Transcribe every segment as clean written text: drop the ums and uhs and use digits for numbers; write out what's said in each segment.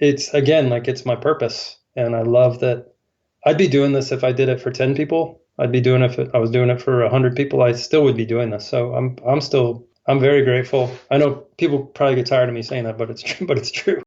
it's again, like it's my purpose. And I love that. I'd be doing this if I did it for 10 people. I'd be doing it if I was doing it for 100 people. I still would be doing this. So I'm very grateful. I know people probably get tired of me saying that, but it's true, but it's true.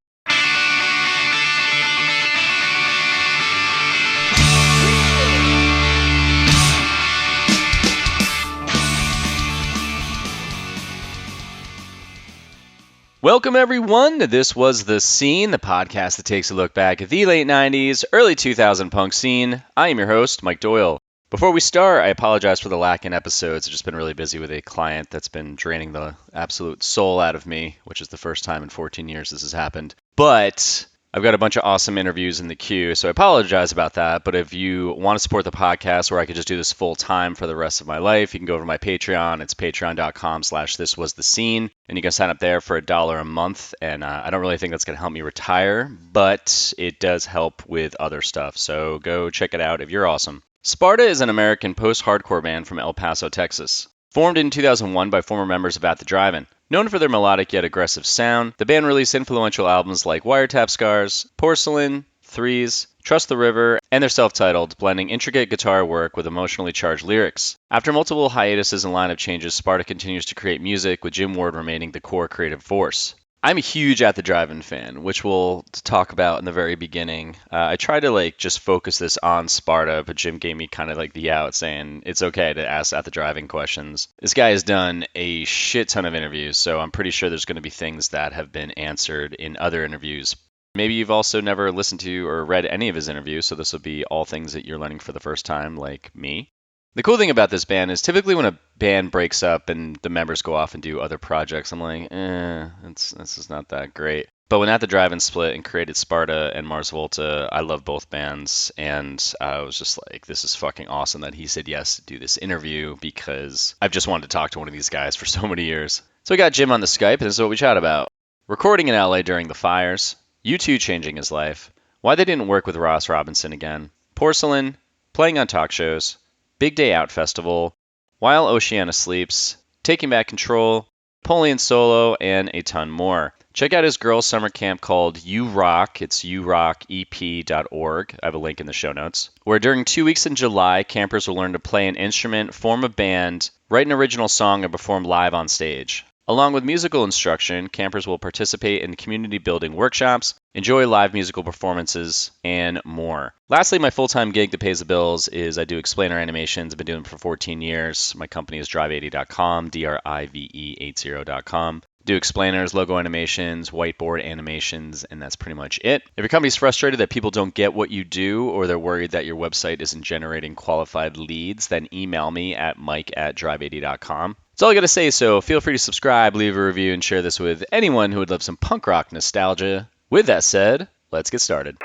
Welcome, everyone. This was The Scene, the podcast that takes a look back at the late 90s, early 2000 punk scene. I am your host, Mike Doyle. Before we start, I apologize for the lack in episodes. I've just been really busy with a client that's been draining the absolute soul out of me, which is the first time in 14 years this has happened. But I've got a bunch of awesome interviews in the queue, so I apologize about that. But if you want to support the podcast where I could just do this full time for the rest of my life, you can go over to my Patreon. It's patreon.com/thiswasthescene, and you can sign up there for $1 a month. And I don't really think that's going to help me retire, but it does help with other stuff. So go check it out if you're awesome. Sparta is an American post-hardcore band from El Paso, Texas. Formed in 2001 by former members of At the Drive-In. Known for their melodic yet aggressive sound, the band released influential albums like Wiretap Scars, Porcelain, Threes, Trust the River, and their self-titled, blending intricate guitar work with emotionally charged lyrics. After multiple hiatuses and lineup changes, Sparta continues to create music, with Jim Ward remaining the core creative force. I'm a huge At the Drive-In fan, which we'll talk about in the very beginning. I tried to just focus this on Sparta, but Jim gave me kind of the out, saying it's okay to ask At the Drive-In questions. This guy has done a shit ton of interviews, so I'm pretty sure there's going to be things that have been answered in other interviews. Maybe you've also never listened to or read any of his interviews, so this will be all things that you're learning for the first time, like me. The cool thing about this band is typically when a band breaks up and the members go off and do other projects, I'm like, this is not that great. But when At the Drive-In split and created Sparta and Mars Volta, I love both bands, and I was just like, this is fucking awesome that he said yes to do this interview, because I've just wanted to talk to one of these guys for so many years. So we got Jim on the Skype, and this is what we chat about. Recording in LA during the fires, U2 changing his life, why they didn't work with Ross Robinson again, Porcelain, playing on talk shows, Big Day Out Festival, While Oceana Sleeps, Taking Back Control, Napolean Solo, and a ton more. Check out his girls' summer camp called You Rock. It's urockep.org. I have a link in the show notes. Where during 2 weeks in July, campers will learn to play an instrument, form a band, write an original song, and perform live on stage. Along with musical instruction, campers will participate in community building workshops, enjoy live musical performances, and more. Lastly, my full-time gig that pays the bills is I do explainer animations. I've been doing them for 14 years. My company is drive80.com, drive80.com. Do explainers, logo animations, whiteboard animations, and that's pretty much it. If your company's frustrated that people don't get what you do, or they're worried that your website isn't generating qualified leads, then email me at mike@drive80.com. That's all I got to say, so feel free to subscribe, leave a review, and share this with anyone who would love some punk rock nostalgia. With that said, let's get started.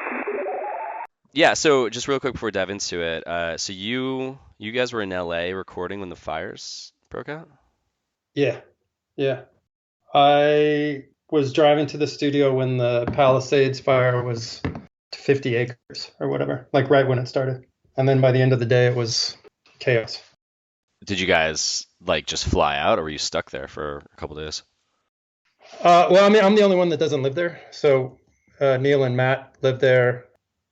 Yeah, so just real quick before we dive into it, so you guys were in LA recording when the fires broke out? Yeah. I was driving to the studio when the Palisades fire was 50 acres or whatever, like right when it started. And then by the end of the day, it was chaos. Did you guys just fly out, or were you stuck there for a couple days? Well, I mean, I'm the only one that doesn't live there. So Neil and Matt live there.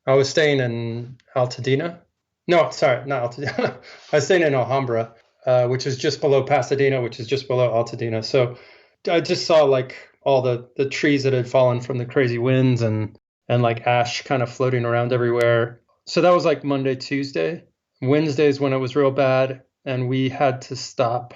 I was staying in Altadena. No, sorry, not Altadena. I was staying in Alhambra, which is just below Pasadena, which is just below Altadena. So I just saw all the trees that had fallen from the crazy winds and ash kind of floating around everywhere. So that was Monday, Tuesday. Wednesdays when it was real bad, and we had to stop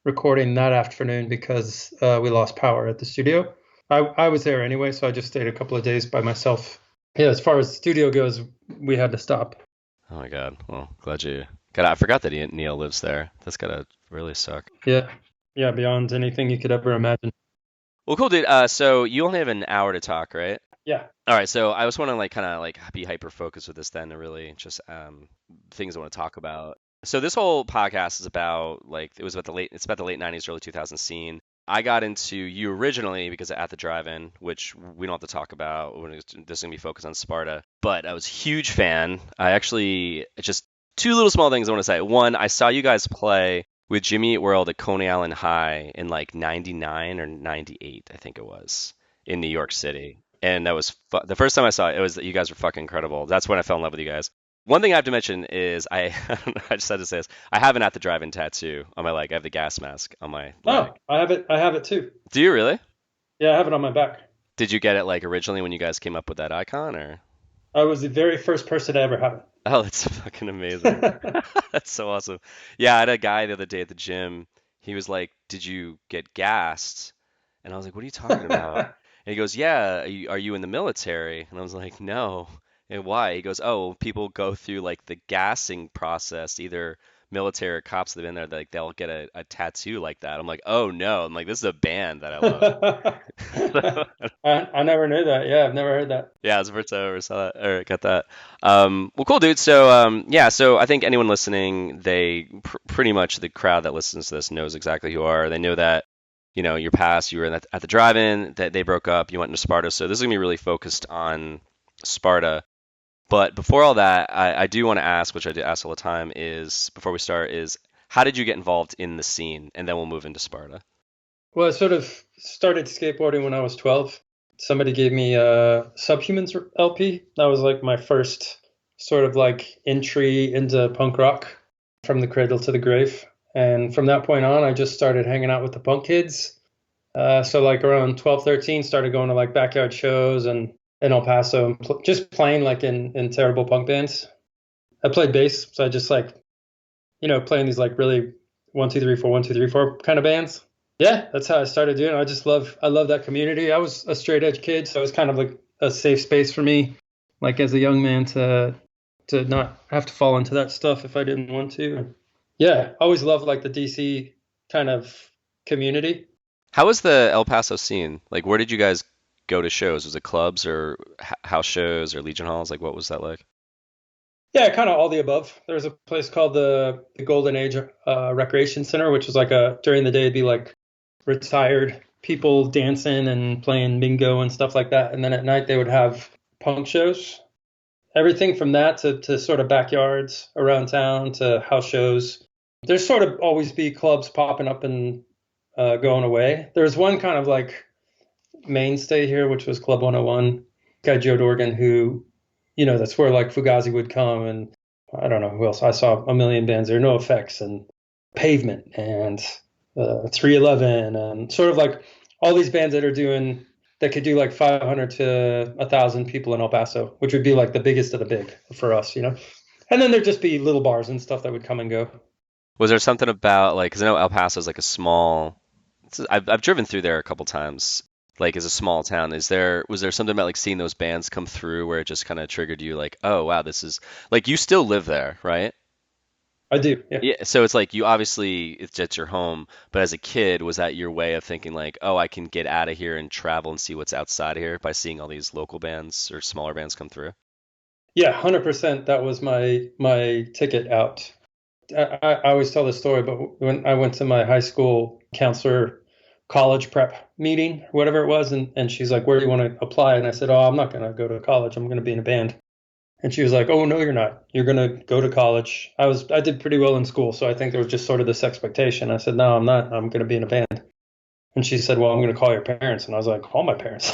recording that afternoon because we lost power at the studio. I was there anyway, so I just stayed a couple of days by myself. Yeah, as far as the studio goes, we had to stop. Oh my God. Well, glad you... God, I forgot that Neil lives there. That's gotta really suck. Yeah, beyond anything you could ever imagine. Well, cool, dude. So you only have an hour to talk, right? Yeah. All right, so I just want to be hyper-focused with this then, and really just things I want to talk about. So this whole podcast is about it's about the late 90s, early 2000s scene. I got into you originally because of At the Drive-In, which we don't have to talk about. This is going to be focused on Sparta. But I was a huge fan. I actually, just two little small things I want to say. One, I saw you guys play with Jimmy Eat World at Coney Island High in 99 or 98, I think it was, in New York City. And that was the first time I saw it, it was that you guys were fucking incredible. That's when I fell in love with you guys. One thing I have to mention is I don't know, I just had to say this. I have an At the Drive-In tattoo on my leg. I have the gas mask on my leg. Oh, I have it. I have it too. Do you really? Yeah, I have it on my back. Did you get it like originally when you guys came up with that icon or? I was the very first person to ever have Oh, that's fucking amazing. it. That's so awesome. Yeah, I had a guy the other day at the gym. He was like, "Did you get gassed?" And I was like, "What are you talking about?" And he goes, "Yeah, are you in the military?" And I was like, "No." And why? He goes, "Oh, people go through like the gassing process, either military or cops that have been there, like they'll get a tattoo like that." I'm like, "Oh no." I'm like, "This is a band that I love." I never knew that. Yeah, I've never heard that. Yeah, it's the first time I ever saw that or got that. Well, cool, dude. So, yeah, so I think anyone listening, they pretty much the crowd that listens to this knows exactly who you are. They know that, your past, you were at the drive-in, that they broke up, you went into Sparta. So this is gonna be really focused on Sparta. But before all that, I do want to ask, which I do ask all the time, is before we start, is how did you get involved in the scene? And then we'll move into Sparta. Well, I sort of started skateboarding when I was 12. Somebody gave me a Subhumans LP. That was like my first sort of like entry into punk rock from the cradle to the grave. And from that point on, I just started hanging out with the punk kids. So like around 12, 13, started going to like backyard shows and in El Paso, and just playing like in terrible punk bands. I played bass, so I just like, playing these like really 1 2 3 4 1 2 3 4 kind of bands. Yeah, that's how I started doing it. I love that community. I was a straight edge kid, so it was kind of like a safe space for me, like as a young man to not have to fall into that stuff if I didn't want to. Yeah, I always loved like the DC kind of community. How was the El Paso scene? Like, where did you guys go to shows? Was it clubs or house shows or Legion halls? Like, what was that like? Yeah, kind of all the above. There's a place called the Golden Age Recreation Center, which was like during the day it'd be like retired people dancing and playing bingo and stuff like that. And then at night they would have punk shows. Everything from that to sort of backyards around town to house shows. There's sort of always be clubs popping up and going away. There's one kind of like mainstay here, which was Club 101. Guy Joe Dorgan, who, that's where like Fugazi would come, and I don't know who else. I saw a million bands there, No Effects and Pavement and 311 and sort of like all these bands that could do like 500 to 1,000 people in El Paso, which would be like the biggest of the big for us, And then there'd just be little bars and stuff that would come and go. Was there something about like, because I know El Paso is like a small, I've driven through there a couple times, like as a small town. Was there something about like seeing those bands come through where it just kind of triggered you like, oh wow, this is like you still live there, right? I do, yeah. Yeah, so it's like you obviously it's your home, but as a kid, was that your way of thinking like, oh, I can get out of here and travel and see what's outside of here by seeing all these local bands or smaller bands come through? Yeah, 100%. That was my ticket out. I always tell this story, but when I went to my high school counselor college prep meeting, whatever it was, and she's like, where do you want to apply? And I said, oh, I'm not going to go to college. I'm going to be in a band. And she was like, oh, no, you're not. You're going to go to college. I did pretty well in school, so I think there was just sort of this expectation. I said, no, I'm not. I'm going to be in a band. And she said, well, I'm going to call your parents. And I was like, call my parents.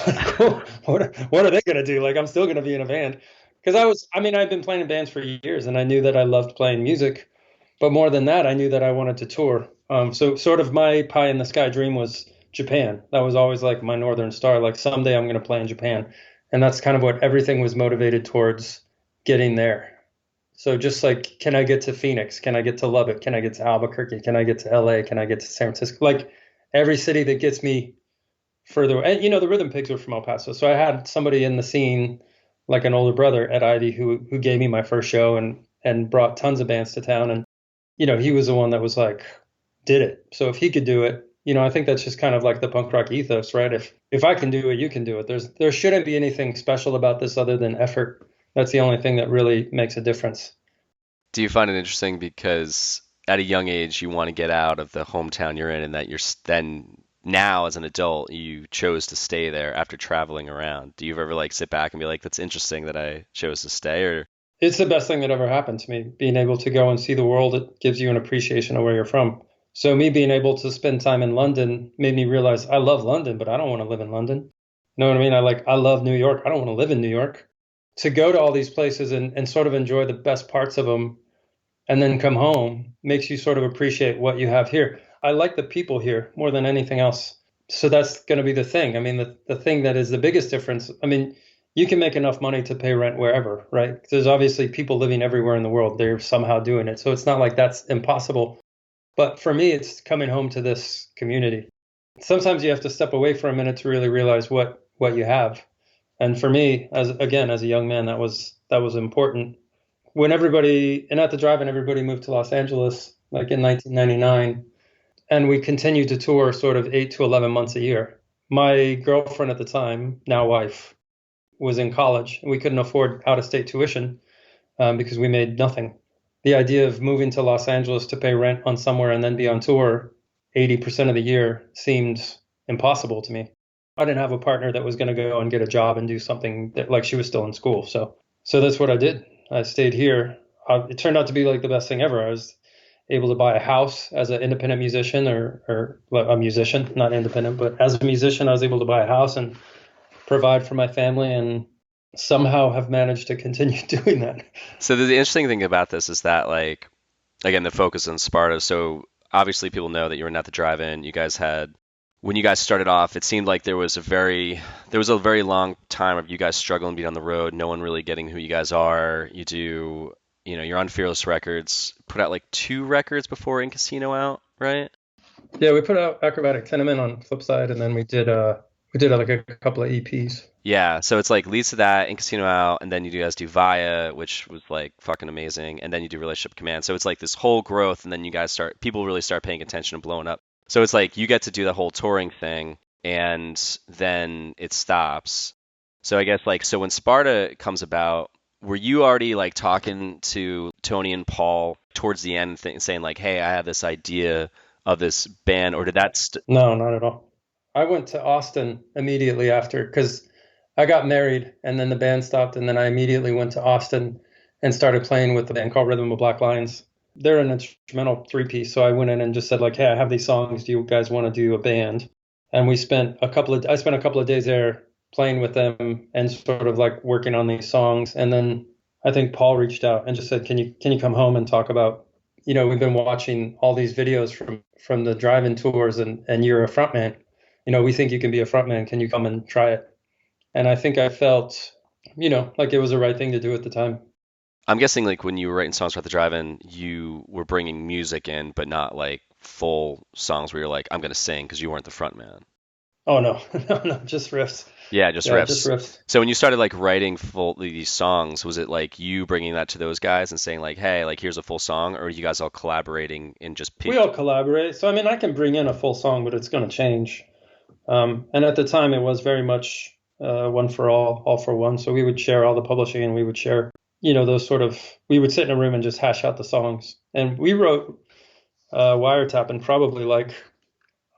What are they going to do? Like, I'm still going to be in a band. Because I've been playing in bands for years, and I knew that I loved playing music. But more than that, I knew that I wanted to tour. So sort of my pie in the sky dream was Japan. That was always like my northern star. Like someday I'm going to play in Japan. And that's kind of what everything was motivated towards getting there. So just like, can I get to Phoenix? Can I get to Lubbock? Can I get to Albuquerque? Can I get to LA? Can I get to San Francisco? Like every city that gets me further. And the Rhythm Pigs were from El Paso. So I had somebody in the scene, like an older brother at Ivy who gave me my first show and brought tons of bands to town. And he was the one that was like, did it. So if he could do it, I think that's just kind of like the punk rock ethos, right? If I can do it, you can do it. There shouldn't be anything special about this other than effort. That's the only thing that really makes a difference. Do you find it interesting because at a young age you want to get out of the hometown you're in, and that you're then now as an adult you chose to stay there after traveling around? Do you ever like sit back and be like, that's interesting that I chose to stay? Or it's the best thing that ever happened to me, being able to go and see the world. It gives you an appreciation of where you're from. So me being able to spend time in London made me realize I love London, but I don't want to live in London. know what I mean? I love New York. I don't want to live in New York. To go to all these places and sort of enjoy the best parts of them and then come home makes you sort of appreciate what you have here. I like the people here more than anything else. So that's going to be the thing. I mean, the thing that is the biggest difference. I mean, you can make enough money to pay rent wherever, right? There's obviously people living everywhere in the world. They're somehow doing it. So it's not like that's impossible. But for me, it's coming home to this community. Sometimes you have to step away for a minute to really realize what you have. And for me, as a young man, that was important. When everybody and at the drive-in, everybody moved to Los Angeles, like in 1999, and we continued to tour sort of 8 to 11 months a year. My girlfriend at the time, now wife, was in college, and we couldn't afford out-of-state tuition because we made nothing. The idea of moving to Los Angeles to pay rent on somewhere and then be on tour 80% of the year seemed impossible to me. I didn't have a partner that was going to go and get a job and do something that, like, she was still in school. So that's what I did. I stayed here. It turned out to be like the best thing ever. I was able to buy a house as an independent musician, or well, a musician, not independent, but as a musician, I was able to buy a house and provide for my family, and somehow have managed to continue doing that. So the interesting thing about this is that, like, again, the focus on Sparta. So obviously people know that you were not the drive-in. You guys had, when you guys started off, it seemed like there was a very long time of you guys struggling being on the road, no one really getting who you guys are. You do, you're on Fearless Records, put out like 2 records before In Casino out, right? Yeah, we put out Acrobatic Tenement on Flipside, and then we did like a couple of EPs. Yeah, so it's like leads to that, In Casino out, and then you guys do Via, which was like fucking amazing, and then you do Relationship Command. So it's like this whole growth, and then you guys people really start paying attention and blowing up. So it's like you get to do the whole touring thing, and then it stops. So I guess like, so when Sparta comes about, were you already like talking to Tony and Paul towards the end, saying like, hey, I have this idea of this band, or did that? No, not at all. I went to Austin immediately after, because I got married and then the band stopped, and then I immediately went to Austin and started playing with the band called Rhythm of Black Lions. They're an instrumental 3-piece, so I went in and just said like, hey, I have these songs. Do you guys want to do a band? And I spent a couple of days there playing with them and sort of like working on these songs. And then I think Paul reached out and just said, can you come home and talk about, we've been watching all these videos from the drive-in tours, and you're a frontman. We think you can be a frontman. Can you come and try it? And I think I felt, like it was the right thing to do at the time. I'm guessing like when you were writing songs for the drive-in, you were bringing music in, but not like full songs where you're like, I'm going to sing, because you weren't the front man. Oh, no, no, just riffs. Yeah, just riffs. Just riffs. So when you started like writing these songs, was it like you bringing that to those guys and saying like, hey, like here's a full song, or are you guys all collaborating and just We all collaborate. So, I mean, I can bring in a full song, but it's going to change. And at the time, it was very much one for all for one. So we would share all the publishing, and we would share, those sort of, we would sit in a room and just hash out the songs. And we wrote Wiretap in probably like,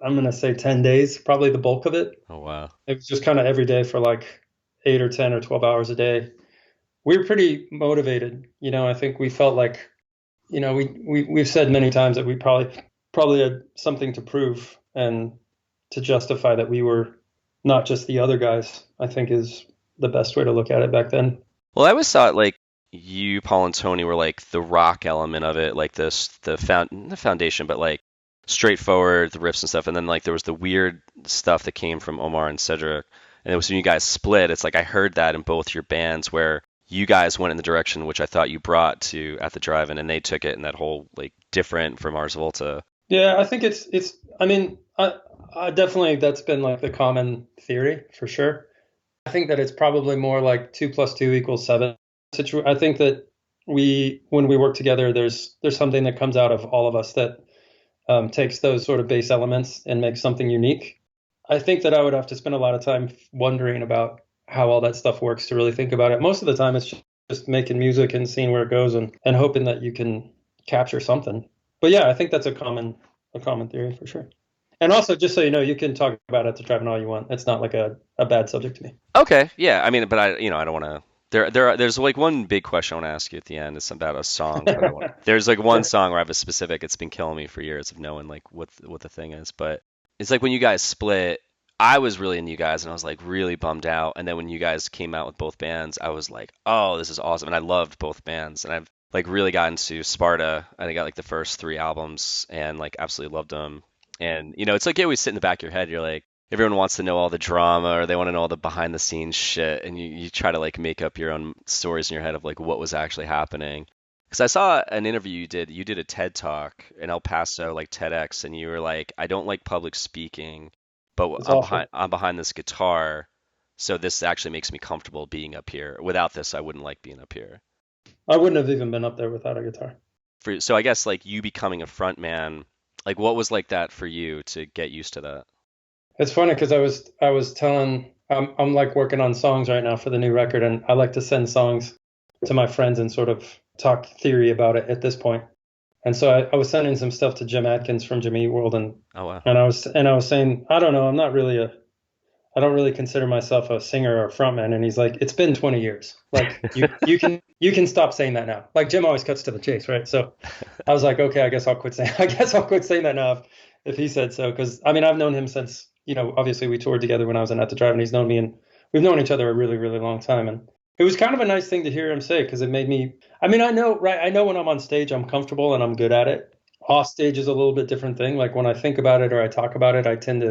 I'm going to say 10 days, probably the bulk of it. Oh, wow. It was just kind of every day for like 8 or 10 or 12 hours a day. We were pretty motivated. I think we felt like, we've said many times that we probably had something to prove and to justify that we were not just the other guys, I think is the best way to look at it back then. Well, I always thought like you, Paul, and Tony were like the rock element of it, like the foundation, but like straightforward, the riffs and stuff. And then like there was the weird stuff that came from Omar and Cedric. And it was when you guys split, it's like I heard that in both your bands where you guys went in the direction which I thought you brought to at the drive-in, and they took it in that whole like different from Mars Volta. Yeah, I think it's I mean, I definitely, that's been like the common theory for sure. I think that it's probably more like 2 + 2 = 7. I think that when we work together, there's something that comes out of all of us that takes those sort of base elements and makes something unique. I think that I would have to spend a lot of time wondering about how all that stuff works to really think about it. Most of the time, it's just making music and seeing where it goes, and hoping that you can capture something. But yeah, I think that's a common theory for sure. And also, just so you know, you can talk about it to drive-in all you want. It's not like a bad subject to me. Okay, yeah. I mean, but I don't want to. There's like one big question I want to ask you at the end. It's about a song. There's like one song where I have a specific. It's been killing me for years of knowing like what the thing is. But it's like when you guys split. I was really into you guys, and I was like really bummed out. And then when you guys came out with both bands, I was like, oh, this is awesome. And I loved both bands, and I've like really got into Sparta. I got like the first three albums, and like absolutely loved them. And it's like you always sit in the back of your head. You're like, everyone wants to know all the drama, or they want to know all the behind the scenes shit, and you try to like make up your own stories in your head of like what was actually happening. Because I saw an interview you did. You did a TED talk in El Paso, like TEDx, and you were like, I don't like public speaking, but It's awful. I'm behind this guitar, so this actually makes me comfortable being up here. Without this, I wouldn't like being up here. I wouldn't have even been up there without a guitar. So I guess like you becoming a front man, like what was like that for you to get used to that? It's funny because I was telling I'm like working on songs right now for the new record, and I like to send songs to my friends and sort of talk theory about it at this point. And so I was sending some stuff to Jim Adkins from Jimmy Eat World, and Oh wow. I was saying, I don't know, I don't really consider myself a singer or a frontman. And he's like, it's been 20 years. Like you can stop saying that now. Like Jim always cuts to the chase, right? So I was like, okay, I guess I'll quit saying that now if he said so. Because I mean, I've known him since, obviously we toured together when I was in At the Drive, and he's known me, and we've known each other a really, really long time. And it was kind of a nice thing to hear him say, because it made me, I mean, I know, right? I know when I'm on stage, I'm comfortable and I'm good at it. Off stage is a little bit different thing. Like when I think about it or I talk about it, I tend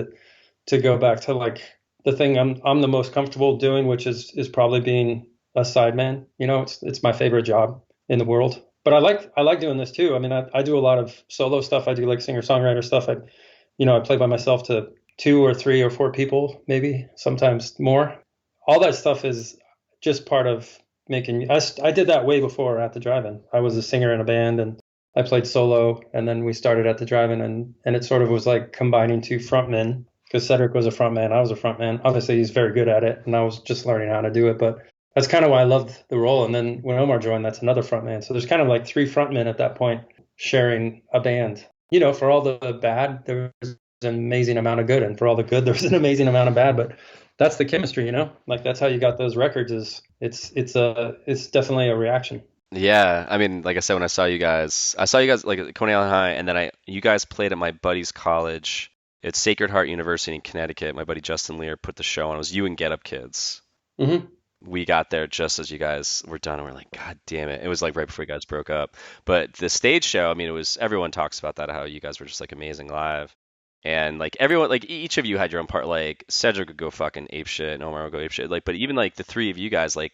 to go back to like the thing I'm the most comfortable doing, which is probably being a sideman. It's my favorite job in the world. But I like doing this too. I mean, I do a lot of solo stuff. I do like singer-songwriter stuff. I play by myself to 2 or 3 or 4 people, maybe sometimes more. All that stuff is just part of making. I did that way before At the Drive-In. I was a singer in a band, and I played solo, and then we started At the Drive-In, and it sort of was like combining 2 frontmen, because Cedric was a frontman, I was a frontman. Obviously, he's very good at it, and I was just learning how to do it, but that's kind of why I loved the role. And then when Omar joined, that's another frontman. So there's kind of like 3 frontmen at that point sharing a band. For all the bad, there was an amazing amount of good, and for all the good, there was an amazing amount of bad. But that's the chemistry, like that's how you got those records. It's definitely a reaction. Yeah, I mean, like I said, when I saw you guys like at Coney Island High, and then you guys played at my buddy's college. It's Sacred Heart University in Connecticut. My buddy Justin Lear put the show on. It was you and Get Up Kids. Mm-hmm. We got there just as you guys were done, and we're like, God damn it. It was like right before you guys broke up. But the stage show, I mean, everyone talks about that, how you guys were just like amazing live. And like everyone, like each of you had your own part. Like Cedric would go fucking ape shit, and Omar would go ape shit. Like, but even like the 3 of you guys, like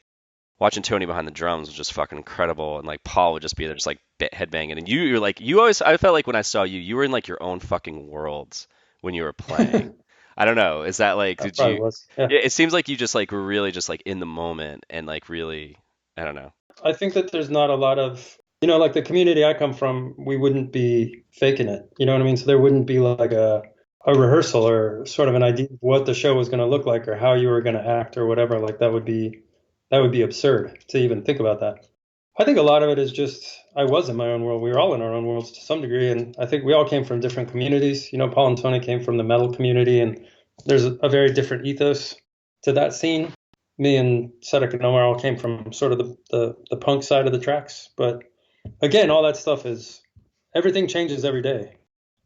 watching Tony behind the drums was just fucking incredible. And like Paul would just be there, just like headbanging. And you're like, I felt like when I saw you, you were in like your own fucking world when you were playing. I don't know. Is that like, That did probably you? was. Yeah. It seems like you just like were really just like in the moment and like really, I don't know. I think that there's not a lot of, like the community I come from, we wouldn't be faking it. You know what I mean? So there wouldn't be like a rehearsal or sort of an idea of what the show was going to look like or how you were going to act or whatever. Like that would be absurd to even think about that. I think a lot of it is just I was in my own world. We were all in our own worlds to some degree, and I think we all came from different communities. Paul and Tony came from the metal community, and there's a very different ethos to that scene. Me and Cedric and Omar all came from sort of the punk side of the tracks. But again, all that stuff is everything changes every day.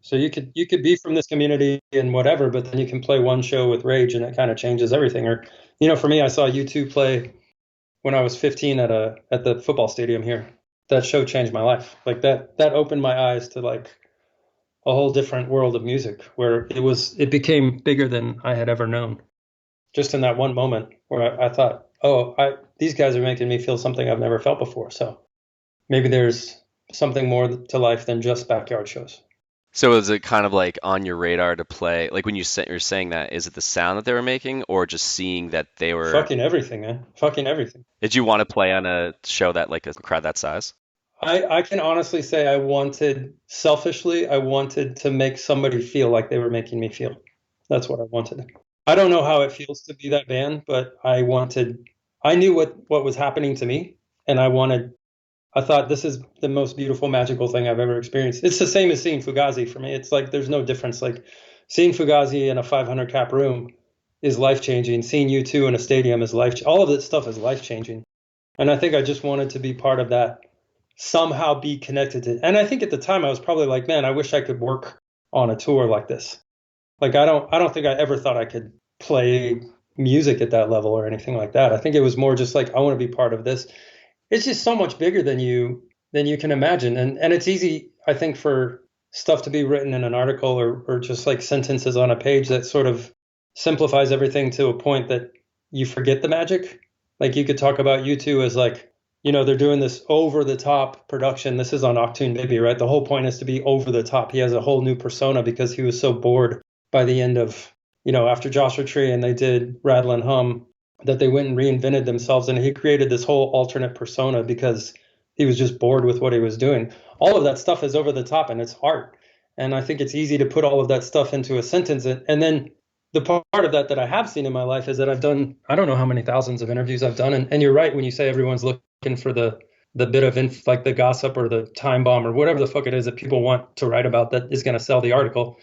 So you could be from this community and whatever, but then you can play one show with Rage and it kind of changes everything. Or for me, I saw U2 play when I was 15 at the football stadium here. That show changed my life. Like that opened my eyes to like a whole different world of music where it became bigger than I had ever known. Just in that one moment where I thought, these guys are making me feel something I've never felt before. So maybe there's something more to life than just backyard shows. So is it kind of like on your radar to play? Like when you're saying that, is it the sound that they were making, or just seeing that they were fucking everything, man? Fucking everything. Did you want to play on a show that like a crowd that size? I can honestly say selfishly, I wanted to make somebody feel like they were making me feel. That's what I wanted. I don't know how it feels to be that band, but I knew what was happening to me, and I thought this is the most beautiful, magical thing I've ever experienced. It's the same as seeing Fugazi for me. It's like there's no difference. Like seeing Fugazi in a 500 cap room is life changing. Seeing U2 in a stadium is all of this stuff is life changing. And I think I just wanted to be part of that, somehow be connected to. And I think at the time I was probably like, man, I wish I could work on a tour like this. Like I don't think I ever thought I could play music at that level or anything like that. I think it was more just like, I want to be part of this. It's just so much bigger than you can imagine. And it's easy, I think, for stuff to be written in an article or just like sentences on a page that sort of simplifies everything to a point that you forget the magic. Like you could talk about U2 as like, they're doing this over the top production. This is on Octoon Baby, right? The whole point is to be over the top. He has a whole new persona because he was so bored by the end of, after Joshua Tree and they did Rattle and Hum, that they went and reinvented themselves. And he created this whole alternate persona because he was just bored with what he was doing. All of that stuff is over the top and it's art. And I think it's easy to put all of that stuff into a sentence. And then the part of that I have seen in my life is that I've done, I don't know how many thousands of interviews I've done. And you're right when you say everyone's looking for the bit of like the gossip or the time bomb or whatever the fuck it is that people want to write about that is going to sell the article.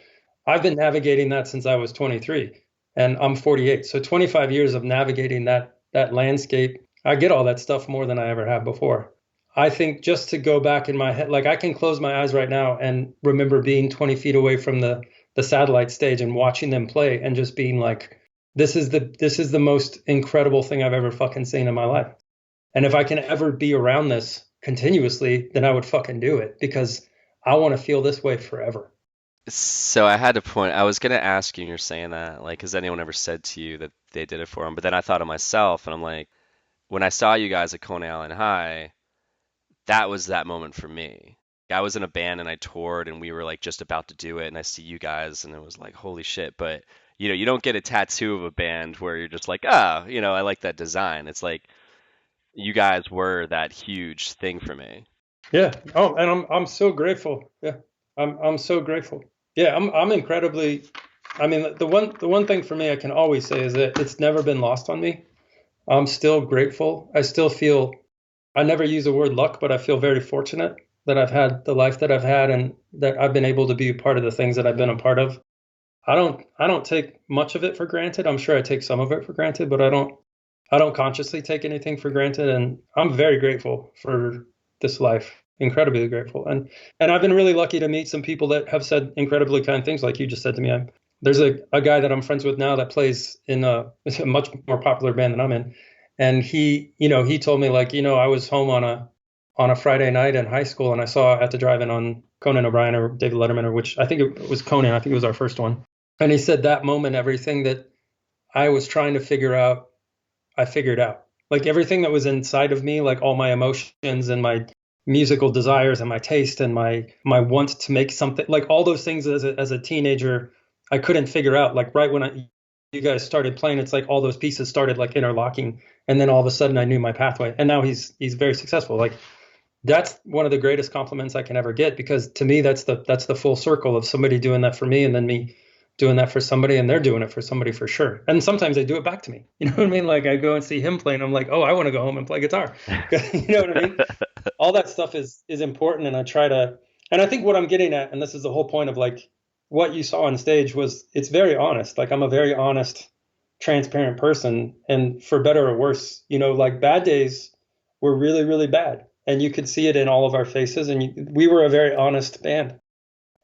I've been navigating that since I was 23 and I'm 48. So 25 years of navigating that landscape. I get all that stuff more than I ever have before. I think just to go back in my head, like I can close my eyes right now and remember being 20 feet away from the satellite stage and watching them play and just being like, this is the most incredible thing I've ever fucking seen in my life. And if I can ever be around this continuously, then I would fucking do it because I want to feel this way forever. So I had to point, I was going to ask you, and you're saying that, like, has anyone ever said to you that they did it for them? But then I thought of myself and I'm like, when I saw you guys at Coney Island High, that was that moment for me. I was in a band and I toured and we were like just about to do it and I see you guys and it was like, holy shit. But you don't get a tattoo of a band where you're just like, I like that design. It's like you guys were that huge thing for me. Yeah. Oh, and I'm so grateful. Yeah. I'm so grateful. Yeah, I'm incredibly, I mean, the one thing for me I can always say is that it's never been lost on me. I'm still grateful. I still feel, I never use the word luck, but I feel very fortunate that I've had the life that I've had and that I've been able to be a part of the things that I've been a part of. I don't take much of it for granted. I'm sure I take some of it for granted, but I don't consciously take anything for granted. And I'm very grateful for this life, incredibly grateful. And I've been really lucky to meet some people that have said incredibly kind things like you just said to me. There's a guy that I'm friends with now that plays in a much more popular band than I'm in. And he told me like, I was home on a Friday night in high school and I saw at the drive-in on Conan O'Brien or David Letterman, or which I think it was Conan. I think it was our first one. And he said that moment, everything that I was trying to figure out, I figured out. Like everything that was inside of me, like all my emotions and my musical desires and my taste and my want to make something, like all those things as a teenager, I couldn't figure out. Like right when you guys started playing, it's like all those pieces started like interlocking, and then all of a sudden I knew my pathway. And now he's very successful. Like that's one of the greatest compliments I can ever get, because to me that's the full circle of somebody doing that for me and then me doing that for somebody and they're doing it for somebody for sure. And sometimes they do it back to me. You know what I mean? Like I go and see him playing. I'm like, oh, I want to go home and play guitar. You know what I mean? All that stuff is important. And I try to, and I think what I'm getting at, and this is the whole point of like what you saw on stage, was it's very honest. Like I'm a very honest, transparent person. And for better or worse, like bad days were really, really bad. And you could see it in all of our faces. And we were a very honest band.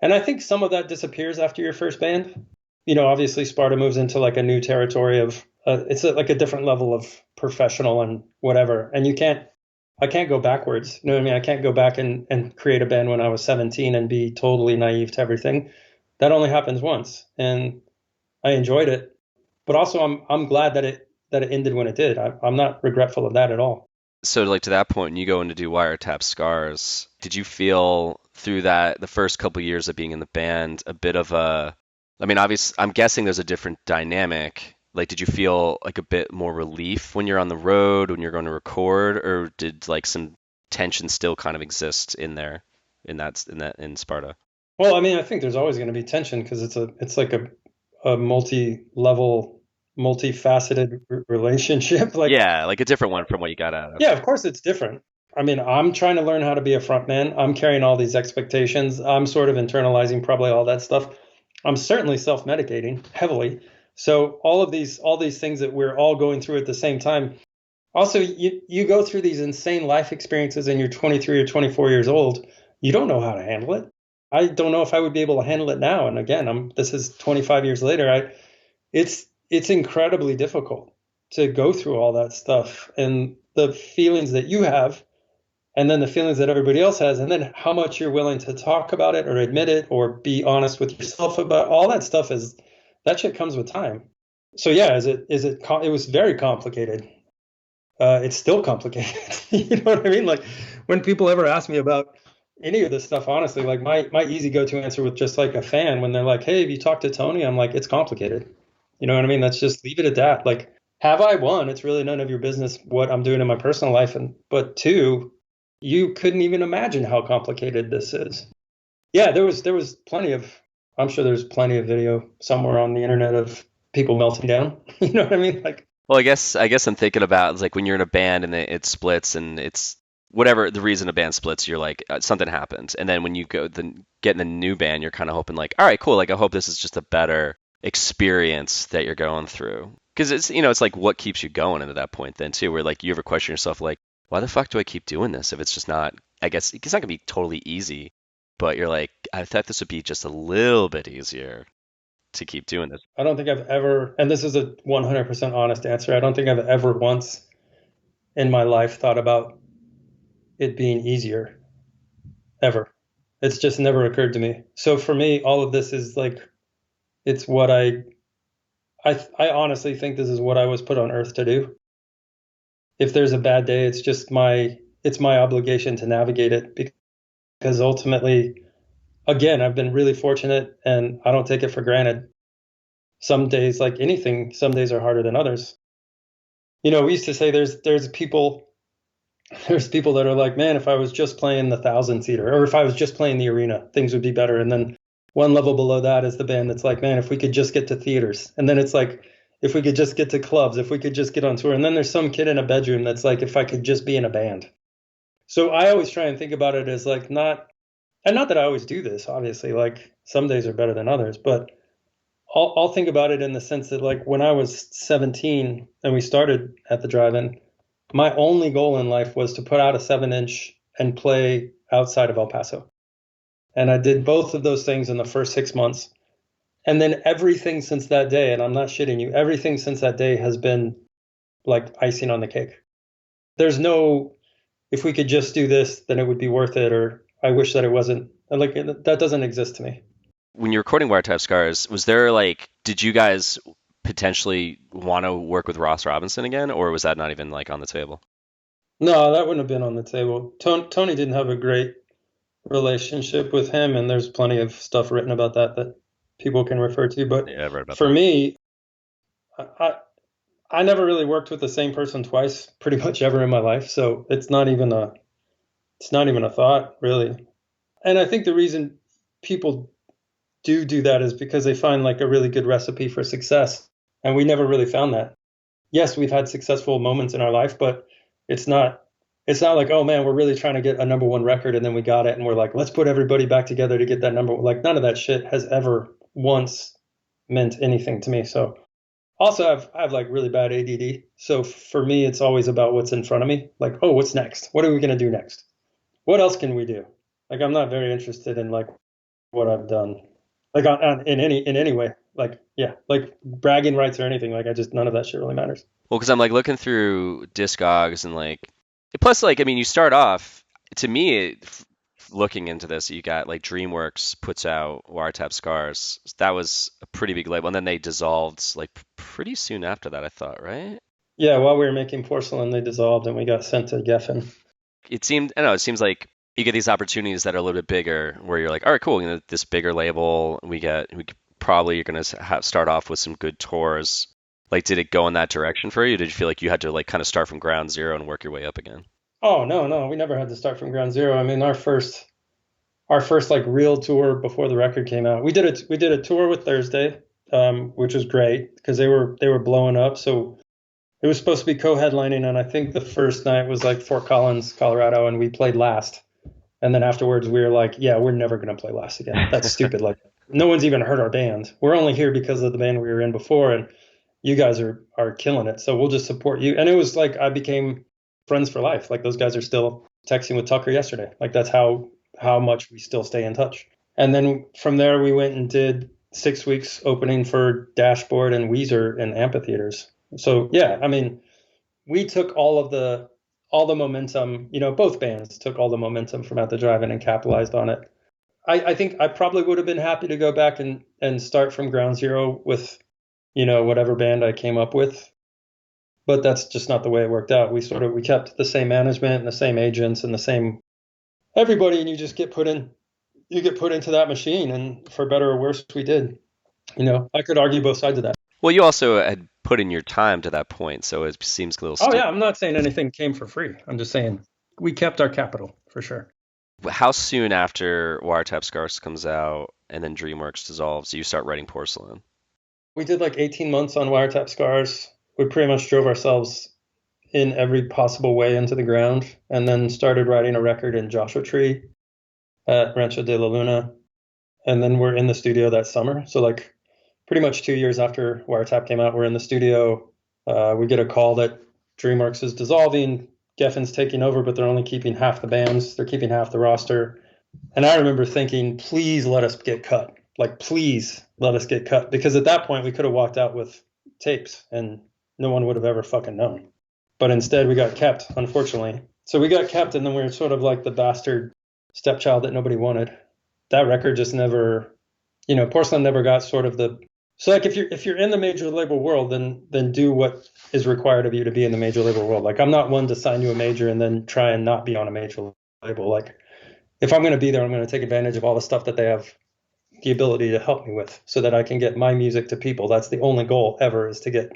And I think some of that disappears after your first band. Obviously Sparta moves into like a new territory of, it's like a different level of professional and whatever. And I can't go backwards. You know what I mean? I can't go back and create a band when I was 17 and be totally naive to everything. That only happens once. And I enjoyed it. But also I'm glad that it ended when it did. I'm not regretful of that at all. So like to that point, when you go in to do Wiretap Scars, did you feel through that, the first couple of years of being in the band, a bit of obviously, I'm guessing there's a different dynamic. Like, did you feel like a bit more relief when you're on the road, when you're going to record, or did like some tension still kind of exist in there, in Sparta? Well, I think there's always going to be tension because it's like a multi-level, multifaceted relationship. Like, yeah, like a different one from what you got out of. Yeah, of course it's different. I'm trying to learn how to be a front man. I'm carrying all these expectations. I'm sort of internalizing probably all that stuff. I'm certainly self-medicating heavily. So all these things that we're all going through at the same time. Also, you go through these insane life experiences and you're 23 or 24 years old. You don't know how to handle it. I don't know if I would be able to handle it now. And again, this is 25 years later. It's it's incredibly difficult to go through all that stuff and the feelings that you have and then the feelings that everybody else has, and then how much you're willing to talk about it or admit it or be honest with yourself about all that stuff. Is that shit comes with time. So yeah, it was very complicated. It's still complicated. You know what I mean? Like when people ever ask me about any of this stuff, honestly, like my easy go-to answer with just like a fan when they're like, hey, have you talked to Tony? I'm like, it's complicated. You know what I mean? Let's just leave it at that. Like, have I won? It's really none of your business what I'm doing in my personal life. But two, you couldn't even imagine how complicated this is. Yeah, there was plenty of, I'm sure there's plenty of video somewhere on the internet of people melting down. You know what I mean? Like, Well, I guess I'm thinking about like when you're in a band and it splits and it's whatever the reason a band splits, you're like something happened, and then when you get in a new band, you're kind of hoping like, all right, cool, like I hope this is just a better experience that you're going through, because it's like what keeps you going into that point then too, where like you ever question yourself like, why the fuck do I keep doing this if it's just not? I guess it's not gonna be totally easy, but you're like, I thought this would be just a little bit easier to keep doing this. I don't think I've ever, and this is a 100% honest answer, I don't think I've ever once in my life thought about it being easier, ever. It's just never occurred to me. So for me, all of this is like, it's what I honestly think this is what I was put on earth to do. If there's a bad day, it's my obligation to navigate it, because ultimately, again, I've been really fortunate and I don't take it for granted. Some days, like anything, some days are harder than others. We used to say there's people that are like, man, if I was just playing the 1,000-seater or if I was just playing the arena, things would be better. And then one level below that is the band that's like, man, if we could just get to theaters. And then it's like, if we could just get to clubs, if we could just get on tour. And then there's some kid in a bedroom that's like, if I could just be in a band. So I always try and think about it as like not that I always do this, obviously, like some days are better than others, but I'll think about it in the sense that like when I was 17 and we started at the drive-in, my only goal in life was to put out a 7-inch and play outside of El Paso. And I did both of those things in the first 6 months. And then everything since that day, and I'm not shitting you, everything since that day has been like icing on the cake. There's no, if we could just do this, then it would be worth it, or I wish that it wasn't. Like that doesn't exist to me. When you're recording Wiretap Scars, was there like, did you guys potentially want to work with Ross Robinson again, or was that not even like on the table? No, that wouldn't have been on the table. Tony didn't have a great relationship with him, and there's plenty of stuff written about that people can refer to. But Yeah, I've read about for that. me, I never really worked with the same person twice, pretty much ever in my life. So it's not even a thought, really. And I think the reason people do that is because they find like a really good recipe for success. And we never really found that. Yes, we've had successful moments in our life, but it's not like, oh man, we're really trying to get a number one record and then we got it and we're like, let's put everybody back together to get that number. Like none of that shit has ever once meant anything to me. So also I have like really bad ADD. So for me, it's always about what's in front of me. Like, oh, what's next? What are we going to do next? What else can we do? Like, I'm not very interested in like what I've done, like in any way. Like, yeah, like bragging rights or anything. Like, none of that shit really matters. Well, because I'm like looking through Discogs and like, plus like, I mean, you start off, to me, looking into this, you got like DreamWorks puts out Wiretap Scars. That was a pretty big label, and then they dissolved like pretty soon after that, I thought, right? Yeah, while we were making Porcelain, they dissolved and we got sent to Geffen. I don't know, it seems like you get these opportunities that are a little bit bigger, where you're like, all right, cool, this bigger label, you're gonna start off with some good tours. Like, did it go in that direction for you? Did you feel like you had to like kind of start from ground zero and work your way up again? Oh no, we never had to start from ground zero. I mean, our first like real tour before the record came out, we did a tour with Thursday, which was great because they were blowing up. So it was supposed to be co-headlining, and I think the first night was like Fort Collins, Colorado, and we played last. And then afterwards, we were like, yeah, we're never going to play last again. That's stupid. Like, no one's even heard our band. We're only here because of the band we were in before, and you guys are killing it. So we'll just support you. And it was like I became friends for life. Like those guys are still texting with Tucker yesterday. Like that's how much we still stay in touch. And then from there, we went and did 6 weeks opening for Dashboard and Weezer in amphitheaters. So yeah, I mean, we took all the momentum, both bands took all the momentum from At the Drive-In and capitalized on it. I think I probably would have been happy to go back and start from ground zero with, whatever band I came up with. But that's just not the way it worked out. We kept the same management and the same agents and the same everybody, and you get put into that machine, and for better or worse, we did. I could argue both sides of that. Well, you also had put in your time to that point, so it seems a little Oh yeah, I'm not saying anything came for free. I'm just saying we kept our capital for sure. How soon after Wiretap Scars comes out and then DreamWorks dissolves, do you start writing Porcelain? We did like 18 months on Wiretap Scars. We pretty much drove ourselves in every possible way into the ground, and then started writing a record in Joshua Tree at Rancho de la Luna. And then we're in the studio that summer. So like pretty much 2 years after Wiretap came out, we're in the studio. We get a call that DreamWorks is dissolving, Geffen's taking over, but they're only keeping half the bands. They're keeping half the roster. And I remember thinking, please let us get cut. Like, please let us get cut. Because at that point, we could have walked out with tapes and no one would have ever fucking known. But instead, we got kept, unfortunately. So we got kept, and then we were sort of like the bastard stepchild that nobody wanted. That record just never, Porcelain never got sort of the. So like if you're in the major label world, then do what is required of you to be in the major label world. Like I'm not one to sign you a major and then try and not be on a major label. Like if I'm going to be there, I'm going to take advantage of all the stuff that they have the ability to help me with, so that I can get my music to people. That's the only goal ever, is to get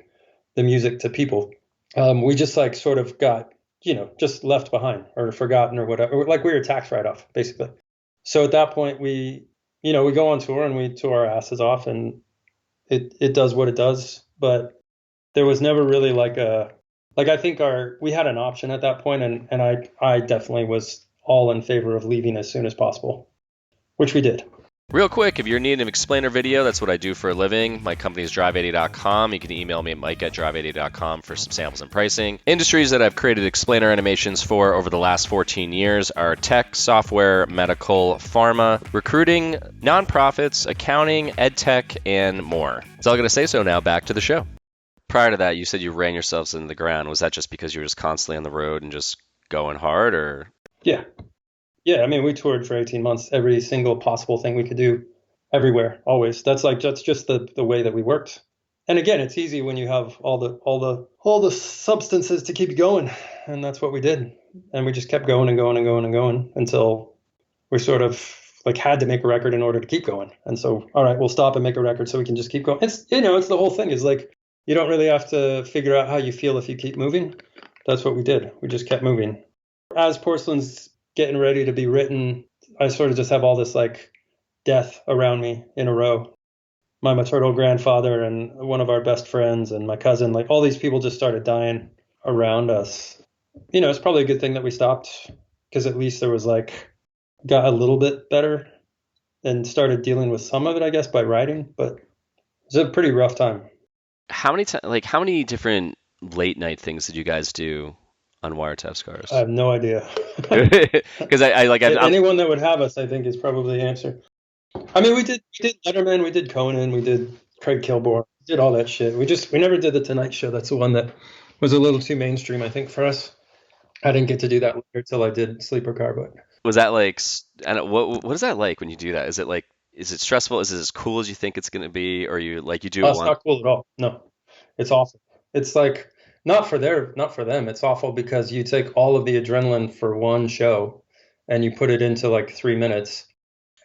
the music to people. We just like sort of got, just left behind or forgotten or whatever. Like we were a tax write-off, basically. So at that point, we go on tour and we tour our asses off, and it does what it does. But there was never really I think we had an option at that point, and I definitely was all in favor of leaving as soon as possible, which we did. Real quick, if you're needing an explainer video, that's what I do for a living. My company is drive80.com. You can email me at mike@drive80.com for some samples and pricing. Industries that I've created explainer animations for over the last 14 years are tech, software, medical, pharma, recruiting, nonprofits, accounting, ed tech, and more. That's all I'm going to say. So now back to the show. Prior to that, you said you ran yourselves into the ground. Was that just because you were just constantly on the road and just going hard, or? Yeah, I mean, we toured for 18 months, every single possible thing we could do, everywhere, always. That's just the way that we worked. And again, it's easy when you have all the substances to keep you going, and that's what we did. And we just kept going and going and going and going until we sort of like had to make a record in order to keep going. And so, all right, we'll stop and make a record so we can just keep going. It's it's the whole thing is like you don't really have to figure out how you feel if you keep moving. That's what we did. We just kept moving. As Porcelain's getting ready to be written, I sort of just have all this like death around me in a row. My maternal grandfather and one of our best friends and my cousin, like all these people just started dying around us. It's probably a good thing that we stopped, because at least there was got a little bit better and started dealing with some of it, I guess, by writing. But it was a pretty rough time. How many different late night things did you guys do on Wiretap Scars? I have no idea. Because anyone that would have us, I think, is probably the answer. I mean, we did Letterman, we did Conan, we did Craig Kilborn, we did all that shit. We never did the Tonight Show. That's the one that was a little too mainstream, I think, for us. I didn't get to do that later till I did Sleeper Car. But was that like? What is that like when you do that? Is it stressful? Is it as cool as you think it's going to be, or you do? It's not cool at all. No, it's awful. It's like not for them. It's awful because you take all of the adrenaline for one show and you put it into like 3 minutes,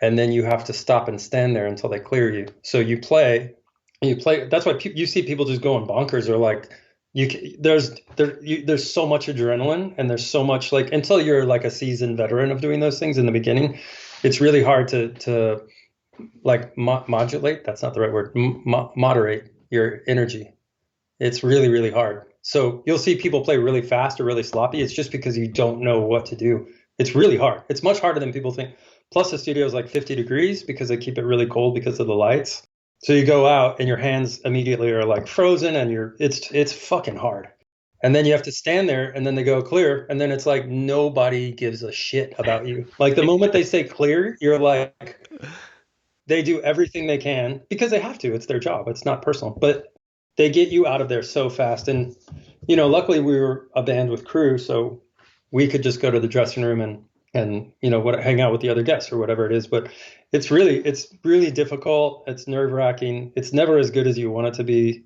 and then you have to stop and stand there until they clear you. So you play. That's why you see people just going bonkers, or like there's so much adrenaline, and there's so much until you're like a seasoned veteran of doing those things in the beginning, it's really hard to modulate. That's not the right word. Moderate your energy. It's really, really hard. So you'll see people play really fast or really sloppy. It's just because you don't know what to do. It's really hard. It's much harder than people think. Plus the studio is like 50 degrees because they keep it really cold because of the lights. So you go out and your hands immediately are like frozen, and it's fucking hard. And then you have to stand there, and then they go clear, and then it's like nobody gives a shit about you. Like the moment they say clear, you're like, They do everything they can because they have to. It's their job. It's not personal, but they get you out of there so fast. And, luckily we were a band with crew, so we could just go to the dressing room and hang out with the other guests or whatever it is. But it's really difficult. It's nerve wracking. It's never as good as you want it to be.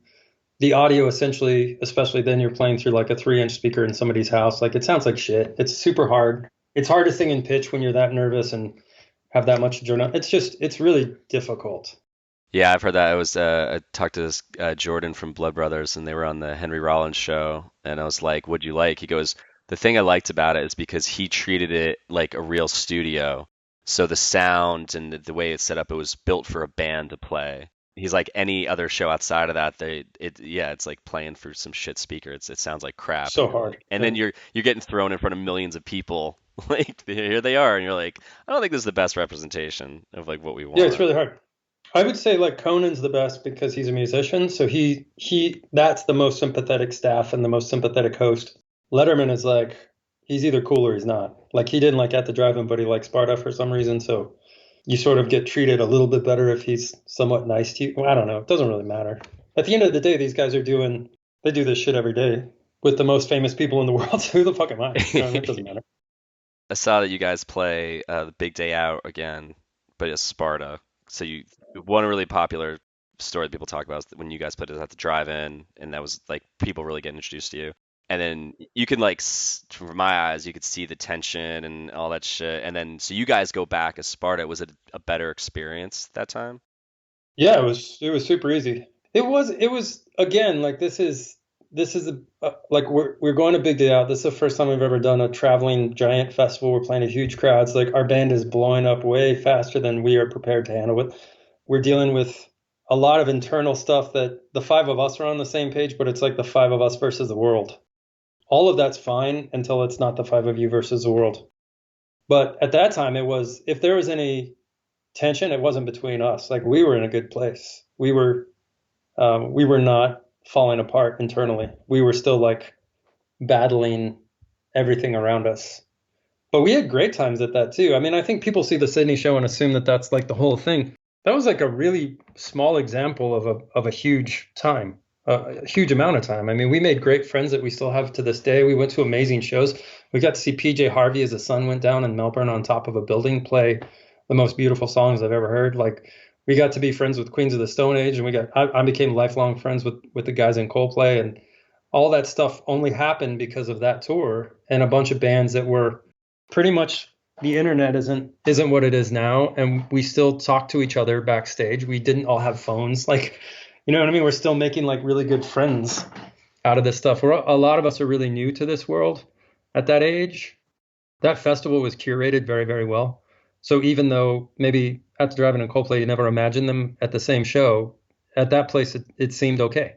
The audio essentially, especially then you're playing through like a 3-inch speaker in somebody's house. Like it sounds like shit. It's super hard. It's hard to sing in pitch when you're that nervous and have that much adrenaline. It's really difficult. Yeah, I've heard that. I talked to this Jordan from Blood Brothers, and they were on the Henry Rollins show, and I was like, "What'd you like?" He goes, "The thing I liked about it is because he treated it like a real studio. So the sound and the way it's set up, it was built for a band to play." He's like, any other show outside of that, it's like playing for some shit speaker. It sounds like crap. So hard. And Yeah. then you're getting thrown in front of millions of people. Like here they are, and you're like, I don't think this is the best representation of like what we Yeah, it's want. really hard. I would say like Conan's the best because he's a musician, so he that's the most sympathetic staff and the most sympathetic host. Letterman is like he's either cool or he's not. Like he didn't like At the Drive-In, but he liked Sparta for some reason, so you sort of get treated a little bit better if he's somewhat nice to you. Well, I don't know. It doesn't really matter. At the end of the day, these guys they do this shit every day with the most famous people in the world. Who the fuck am I? It doesn't matter. I saw that you guys play the Big Day Out again, but it's Sparta. So one really popular story that people talk about is that when you guys put it at the drive-in, and that was like people really getting introduced to you. And then you can like, from my eyes, you could see the tension and all that shit. And then so you guys go back as Sparta. Was it a better experience that time? Yeah, it was super easy. It was again like this is like we're going to Big Day Out. This is the first time we've ever done a traveling giant festival. We're playing to huge crowds. Like our band is blowing up way faster than we are prepared to handle it. We're dealing with a lot of internal stuff that the five of us are on the same page, but it's like the five of us versus the world. All of that's fine until it's not the five of you versus the world. But at that time, it was if there was any tension, it wasn't between us. Like we were in a good place. We were not falling apart internally. We were still like battling everything around us. But we had great times at that too. I mean, I think people see the Sydney show and assume that that's like the whole thing. That was like a really small example of a huge time, a huge amount of time. I mean, we made great friends that we still have to this day. We went to amazing shows. We got to see PJ Harvey as the sun went down in Melbourne on top of a building play the most beautiful songs I've ever heard. Like we got to be friends with Queens of the Stone Age, and I became lifelong friends with the guys in Coldplay, and all that stuff only happened because of that tour and a bunch of bands that were pretty much the internet isn't what it is now, and we still talk to each other backstage. We didn't all have phones, like you know what I mean. We're still making like really good friends out of this stuff. A lot of us are really new to this world at that age. That festival was curated very, very well. So even though maybe at the Drive-In and Coldplay you never imagined them at the same show, at that place it seemed okay,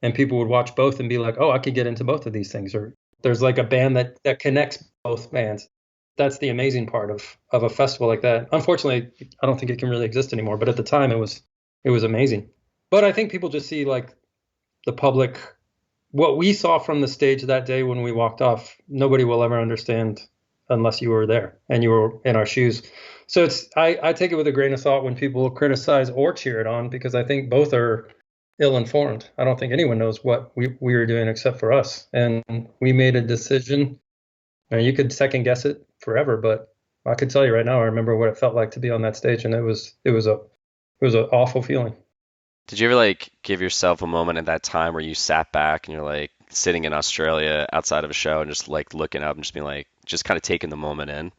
and people would watch both and be like, "Oh, I could get into both of these things." Or there's like a band that connects both bands. That's the amazing part of a festival like that. Unfortunately, I don't think it can really exist anymore. But at the time, it was amazing. But I think people just see like the public, what we saw from the stage that day when we walked off. Nobody will ever understand unless you were there and you were in our shoes. So I take it with a grain of salt when people criticize or cheer it on, because I think both are ill-informed. I don't think anyone knows what we were doing except for us. And we made a decision. And you could second guess it forever, but I could tell you right now, I remember what it felt like to be on that stage, and it was an awful feeling. Did you ever like give yourself a moment at that time where you sat back and you're like sitting in Australia outside of a show and just like looking up and just being like, just kind of taking the moment in?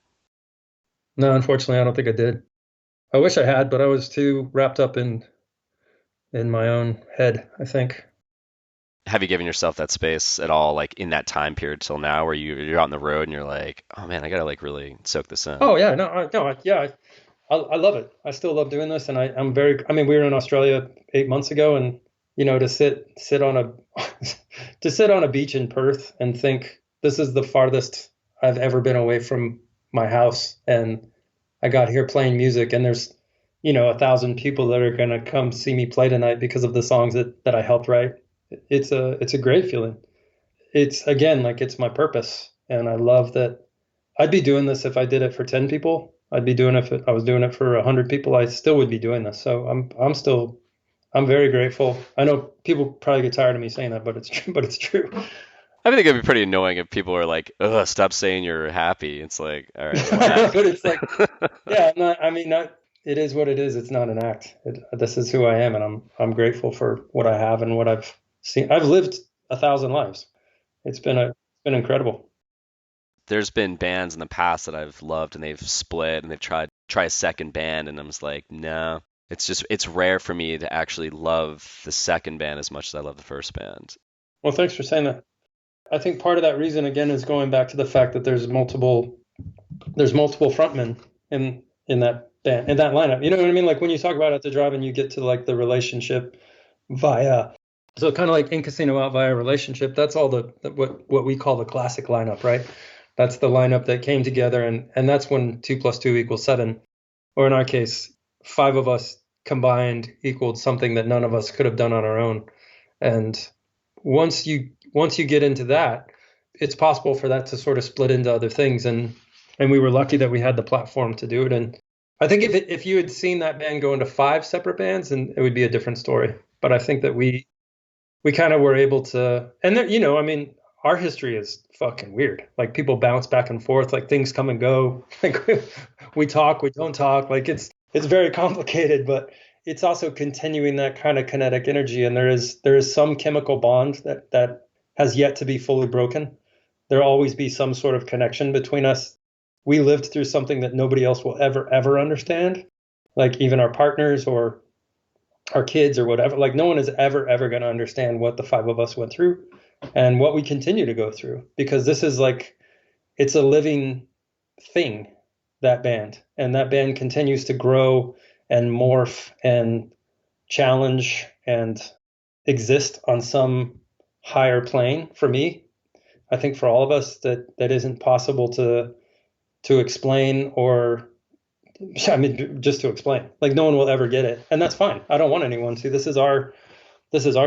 No, unfortunately, I don't think I did. I wish I had, but I was too wrapped up in my own head, I think. Have you given yourself that space at all, like in that time period till now, where you're out on the road and you're like, oh man, I gotta like really soak this in? Oh yeah, no, yeah, I love it. I still love doing this, and I'm very. I mean, we were in Australia 8 months ago, and to sit on a to sit on a beach in Perth and think this is the farthest I've ever been away from my house, and I got here playing music, and there's 1,000 people that are gonna come see me play tonight because of the songs that I helped write. It's a great feeling. It's again like it's my purpose, and I love that. I'd be doing this if I did it for 10 people, I'd be doing it if I was doing it for 100 people. I still would be doing this. So I'm very grateful. I know people probably get tired of me saying that, but it's true. But it's true. I think it'd be pretty annoying if people were like, "Ugh, stop saying you're happy." It's like, all right, relax. But it's like, yeah, it is what it is. It's not an act. This is who I am, and I'm grateful for what I have and what I've seen. I've lived 1,000 lives. It's been incredible. There's been bands in the past that I've loved and they've split and they've try a second band and I'm just like, no. It's rare for me to actually love the second band as much as I love the first band. Well, thanks for saying that. I think part of that reason again is going back to the fact that there's multiple frontmen in that band, in that lineup. You know what I mean? Like when you talk about At the Drive-In, you get to like the relationship via, so kind of like In Casino Out via relationship. That's all what we call the classic lineup, right? That's the lineup that came together, and that's when 2 + 2 = 7, or in our case, 5 of us combined equaled something that none of us could have done on our own. And once you get into that, it's possible for that to sort of split into other things. And we were lucky that we had the platform to do it. And I think if you had seen that band go into 5 separate bands, then it would be a different story. But I think that we kind of were able to, and there, I mean, our history is fucking weird. Like people bounce back and forth, like things come and go. Like we talk, we don't talk. Like it's very complicated, but it's also continuing that kind of kinetic energy. And there is some chemical bond that has yet to be fully broken. There'll always be some sort of connection between us. We lived through something that nobody else will ever understand. Like even our partners or our kids or whatever. Like no one is ever going to understand what the 5 of us went through and what we continue to go through, because this is like, it's a living thing, that band. And that band continues to grow and morph and challenge and exist on some higher plane. For me, I think for all of us that isn't possible to explain, or I mean, just to explain. Like no one will ever get it, and that's fine. I don't want anyone to. This is our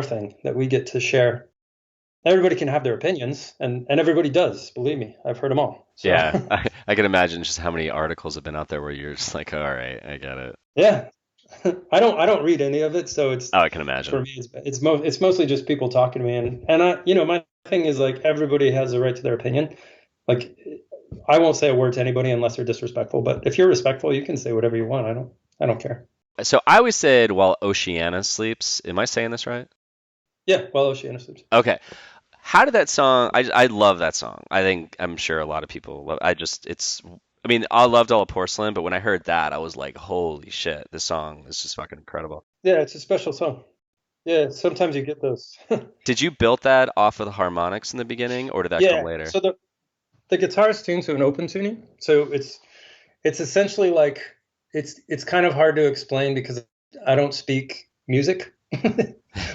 thing that we get to share. Everybody can have their opinions, and everybody does. Believe me, I've heard them all. So. Yeah, I can imagine just how many articles have been out there where you're just like, all right, I get it. Yeah, I don't read any of it, so it's. Oh, I can imagine. For me, it's mostly just people talking to me, and I, my thing is like everybody has a right to their opinion. Like I won't say a word to anybody unless they're disrespectful, but if you're respectful, you can say whatever you want. I don't care. So I always said while Oceana sleeps. Am I saying this right? Yeah, while Oceana sleeps. Okay. How did that song? I love that song. I'm sure a lot of people love. I mean, I loved all of Porcelain, but when I heard that, I was like, holy shit, this song is just fucking incredible. Yeah, it's a special song. Yeah, sometimes you get those. Did you build that off of the harmonics in the beginning, or did that come later? So the guitar is tuned to an open tuning. So it's essentially like it's kind of hard to explain because I don't speak music.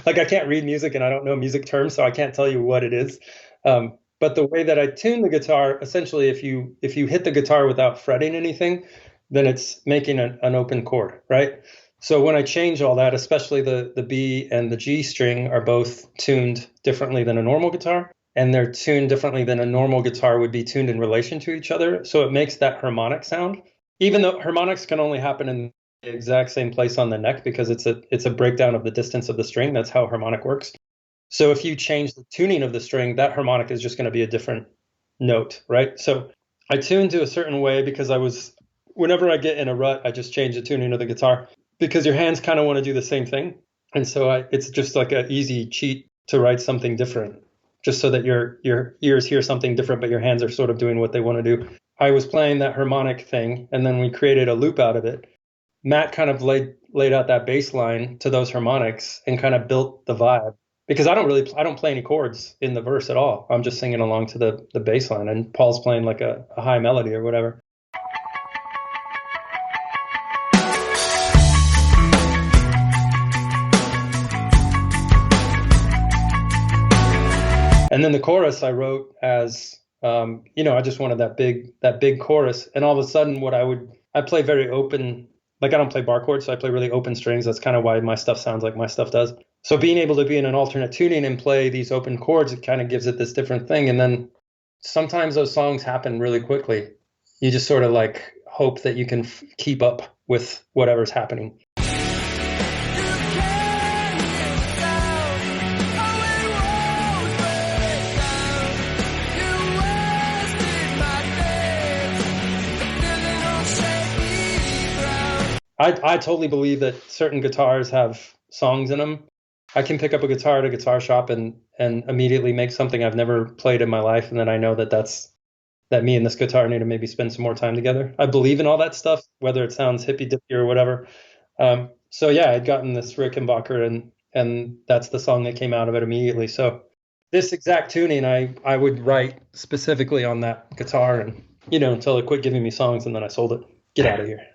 Like I can't read music and I don't know music terms, so I can't tell you what it is. But the way that I tune the guitar, essentially, if you hit the guitar without fretting anything, then it's making an open chord, right? So when I change all that, especially the B and the G string are both tuned differently than a normal guitar, and they're tuned differently than a normal guitar would be tuned in relation to each other. So it makes that harmonic sound, even though harmonics can only happen in the exact same place on the neck because it's a breakdown of the distance of the string. That's how harmonic works. So if you change the tuning of the string, that harmonic is just going to be a different note, right? So I tuned to a certain way because whenever I get in a rut, I just change the tuning of the guitar because your hands kind of want to do the same thing. And so it's just like an easy cheat to write something different, just so that your ears hear something different, but your hands are sort of doing what they want to do. I was playing that harmonic thing, and then we created a loop out of it. Matt kind of laid out that bass line to those harmonics and kind of built the vibe. Because I don't play any chords in the verse at all. I'm just singing along to the bass line, and Paul's playing like a high melody or whatever. And then the chorus I wrote as, I just wanted that big chorus. And all of a sudden I play very open, like I don't play bar chords, so I play really open strings. That's kind of why my stuff sounds like my stuff does. So being able to be in an alternate tuning and play these open chords, it kind of gives it this different thing. And then sometimes those songs happen really quickly. You just sort of like, hope that you can keep up with whatever's happening. I totally believe that certain guitars have songs in them. I can pick up a guitar at a guitar shop and immediately make something I've never played in my life, and then I know that me and this guitar need to maybe spend some more time together. I believe in all that stuff, whether it sounds hippy dippy or whatever. So yeah, I'd gotten this Rickenbacker, and that's the song that came out of it immediately. So this exact tuning, I would write specifically on that guitar, and until it quit giving me songs, and then I sold it. Get out of here.